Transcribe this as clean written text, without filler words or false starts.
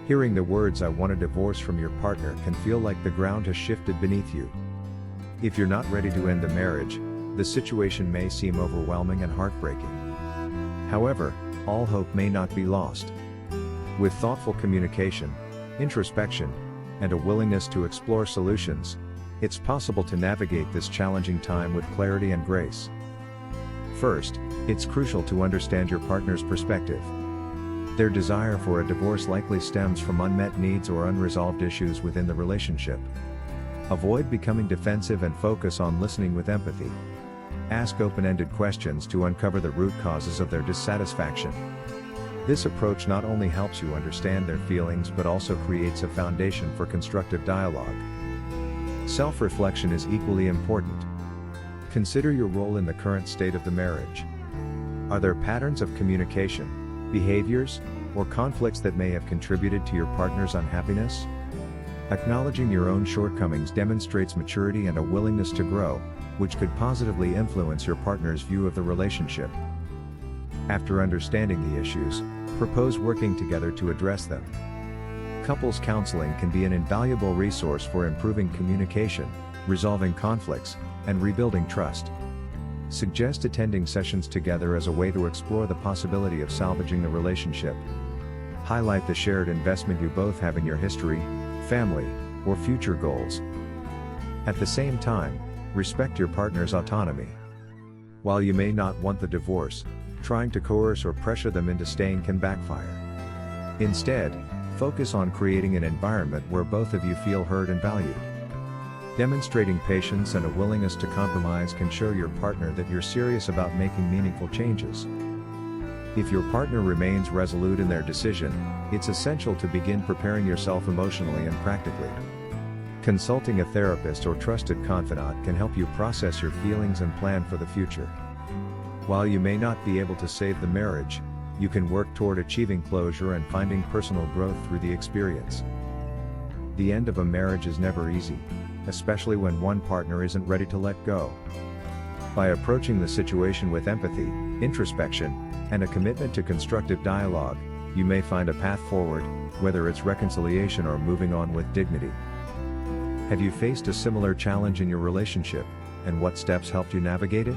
Hearing the words "I want a divorce" from your partner can feel like the ground has shifted beneath you. If you're not ready to end the marriage, the situation may seem overwhelming and heartbreaking. However, all hope may not be lost. With thoughtful communication, introspection, and a willingness to explore solutions, it's possible to navigate this challenging time with clarity and grace. First, it's crucial to understand your partner's perspective. Their desire for a divorce likely stems from unmet needs or unresolved issues within the relationship. Avoid becoming defensive and focus on listening with empathy. Ask open-ended questions to uncover the root causes of their dissatisfaction. This approach not only helps you understand their feelings but also creates a foundation for constructive dialogue. Self-reflection is equally important. Consider your role in the current state of the marriage. Are there patterns of communication, behaviors, or conflicts that may have contributed to your partner's unhappiness? Acknowledging your own shortcomings demonstrates maturity and a willingness to grow, which could positively influence your partner's view of the relationship. After understanding the issues, propose working together to address them. Couples counseling can be an invaluable resource for improving communication, resolving conflicts, and rebuilding trust. Suggest attending sessions together as a way to explore the possibility of salvaging the relationship. Highlight the shared investment you both have in your history, family, or future goals. At the same time, respect your partner's autonomy. While you may not want the divorce, trying to coerce or pressure them into staying can backfire. Instead, focus on creating an environment where both of you feel heard and valued. Demonstrating patience and a willingness to compromise can show your partner that you're serious about making meaningful changes. If your partner remains resolute in their decision, it's essential to begin preparing yourself emotionally and practically. Consulting a therapist or trusted confidant can help you process your feelings and plan for the future. While you may not be able to save the marriage, you can work toward achieving closure and finding personal growth through the experience. The end of a marriage is never easy, especially when one partner isn't ready to let go. By approaching the situation with empathy, introspection, and a commitment to constructive dialogue, you may find a path forward, whether it's reconciliation or moving on with dignity. Have you faced a similar challenge in your relationship, and what steps helped you navigate it?